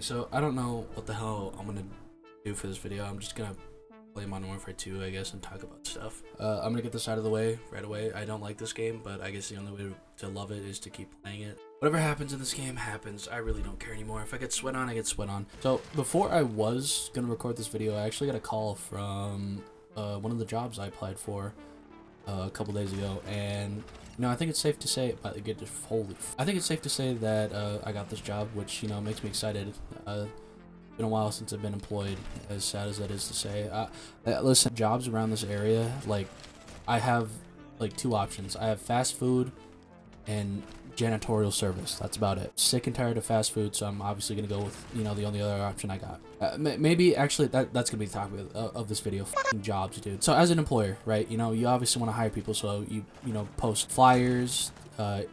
Alright, so I don't know what the hell I'm gonna do for this video. I'm just gonna play Modern Warfare 2, I guess, and talk about stuff. I'm gonna get this out of the way right away. I don't like this game, but I guess the only way to love it is to keep playing it. Whatever happens in this game happens. I really don't care anymore. If I get sweat on, I get sweat on. So before I was gonna record this video, I actually got a call from one of the jobs I applied for a couple days ago, and I think it's safe to say, I think it's safe to say that I got this job, which makes me excited. It's been a while since I've been employed, as sad as that is to say. Listen, jobs around this area, like, I have like two options. I have fast food and janitorial service. That's about it. Sick and tired of fast food, so I'm obviously gonna go with the only other option I got. Maybe actually that's gonna be the topic of this video. F***ing jobs, dude. So as an employer, right, you obviously want to hire people, so you post flyers,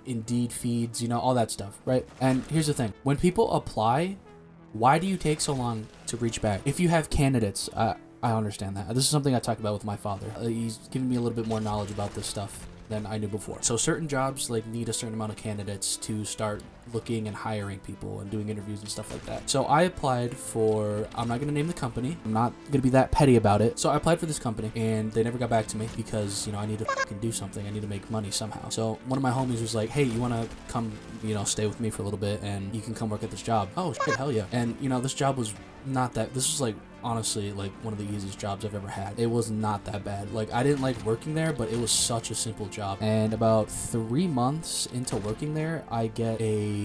Indeed feeds, all that stuff, right? And here's the thing: when people apply, why do you take so long to reach back? If you have candidates, I understand that. This is something I talked about with my father. He's giving me a little bit more knowledge about this stuff than I knew before. So certain jobs need a certain amount of candidates to start looking and hiring people and doing interviews and stuff like that. So I applied for, I'm not gonna name the company, I'm not gonna be that petty about it. So I applied for this company and they never got back to me because I need to fucking do something. I need to make money somehow. So one of my homies was like, hey, you wanna come stay with me for a little bit and you can come work at this job? Oh shit, hell yeah. And this job was not that, this was honestly one of the easiest jobs I've ever had. It was not that bad. I didn't like working there, but it was such a simple job. And about 3 months into working there, I get a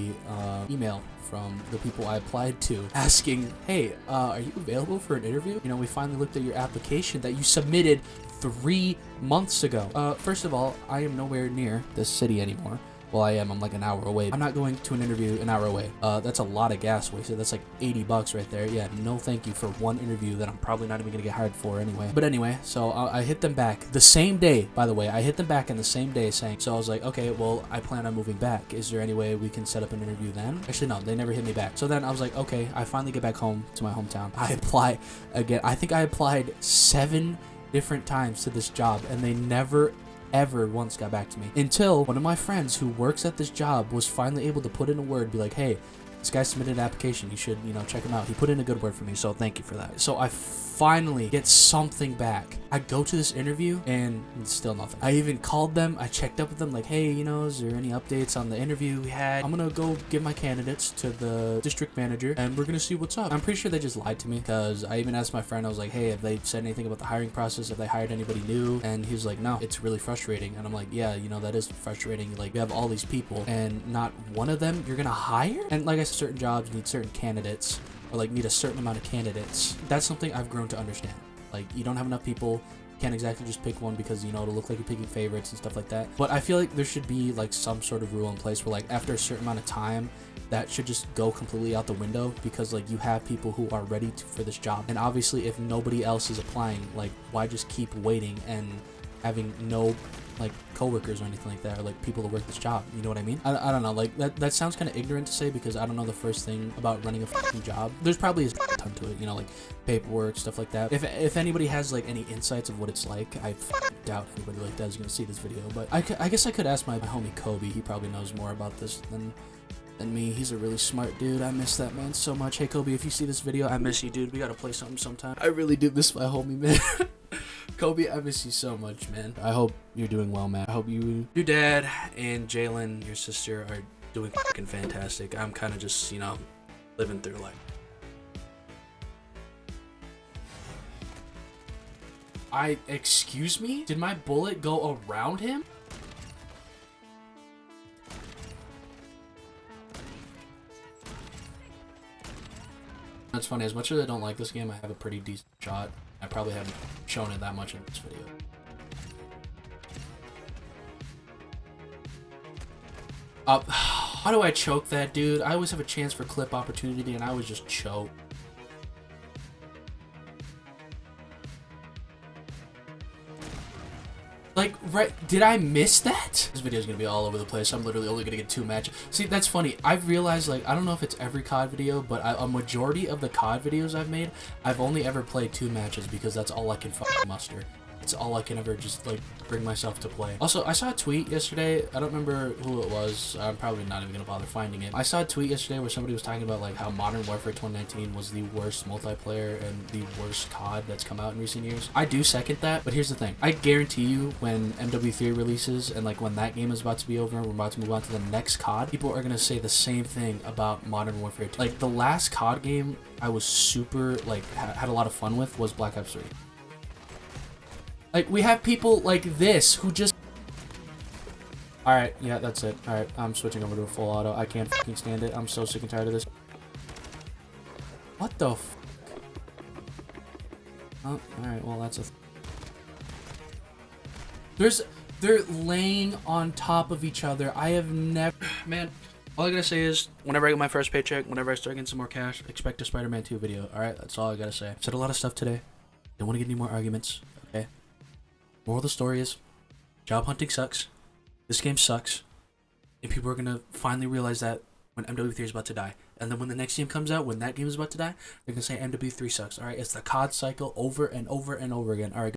email from the people I applied to asking, hey, are you available for an interview? We finally looked at your application that you submitted 3 months ago. First of all, I am nowhere near this city anymore. Well, I am. I'm like an hour away. I'm not going to an interview an hour away. That's a lot of gas wasted. That's like $80 right there. Yeah, no thank you for one interview that I'm probably not even gonna get hired for anyway. But anyway, so I hit them back the same day, by the way. I hit them back in the same day saying, so I was like, okay, well, I plan on moving back. Is there any way we can set up an interview then? Actually, no, they never hit me back. So then I was like, okay, I finally get back home to my hometown. I apply again. I think I applied 7 different times to this job and they never ever once got back to me, until one of my friends who works at this job was finally able to put in a word, be like, hey, this guy submitted an application, you should check him out. He put in a good word for me, so thank you for that. So I finally get something back. I go to this interview and still nothing. I even called them, I checked up with them like, hey, is there any updates on the interview we had? I'm gonna go give my candidates to the district manager and we're gonna see what's up. I'm pretty sure they just lied to me, because I even asked my friend, I was like, hey, have they said anything about the hiring process? Have they hired anybody new? And he was like, no, it's really frustrating. And I'm like, yeah, that is frustrating. You have all these people and not one of them you're gonna hire? And like I said, certain jobs need certain candidates, or need a certain amount of candidates. That's something I've grown to understand. You don't have enough people, you can't exactly just pick one because it'll look like you're picking favorites and stuff like that. But I feel like there should be some sort of rule in place where after a certain amount of time, that should just go completely out the window, because you have people who are ready for this job. And obviously if nobody else is applying, why just keep waiting and having no coworkers or anything like that, or people to work this job? You know what I mean? I don't know, that sounds kind of ignorant to say, because I don't know the first thing about running a fucking job. There's probably a ton to it, paperwork, stuff like that. If anybody has any insights of what it's like, I doubt anybody like that is gonna see this video. But I guess I could ask my homie Kobe. He probably knows more about this than me. He's a really smart dude. I miss that man so much. Hey Kobe, if you see this video, I miss you, dude. We gotta play something sometime. I really do miss my homie, man. Kobe, I miss you so much, man. I hope you're doing well, man. I hope your dad and Jalen, your sister, are doing fucking fantastic. I'm kind of just, living through life. Excuse me? Did my bullet go around him? That's funny, as much as I don't like this game, I have a pretty decent shot. I probably haven't shown it that much in this video. How do I choke that dude? I always have a chance for clip opportunity and I was just choked. Right, did I miss that? This video is gonna be all over the place. I'm literally only gonna get 2 matches. See, that's funny. I've realized, I don't know if it's every COD video, but a majority of the COD videos I've made, I've only ever played 2 matches because that's all I can fucking muster. It's all I can ever just like bring myself to play. Also, I saw a tweet yesterday. I don't remember who it was. I'm probably not even gonna bother finding it. I saw a tweet yesterday where somebody was talking about like how Modern Warfare 2019 was the worst multiplayer and the worst COD that's come out in recent years. I do second that, but here's the thing. I guarantee you when MW3 releases and like when that game is about to be over and we're about to move on to the next COD, people are gonna say the same thing about Modern Warfare 2. Like the last COD game I was super like had a lot of fun with was Black Ops 3. Like, we have people like this who just... Alright, yeah, that's it. Alright, I'm switching over to a full auto. I can't fucking stand it. I'm so sick and tired of this. What the f... Oh, alright, well, that's a... They're laying on top of each other. I have never... Man, all I gotta say is, whenever I get my first paycheck, whenever I start getting some more cash, expect a Spider-Man 2 video. Alright, that's all I gotta say. I've said a lot of stuff today. Don't want to get any more arguments, okay? Moral of the story is, job hunting sucks, this game sucks, and people are gonna finally realize that when MW3 is about to die. And then when the next game comes out, when that game is about to die, they're gonna say MW3 sucks. Alright, it's the COD cycle over and over and over again. Alright.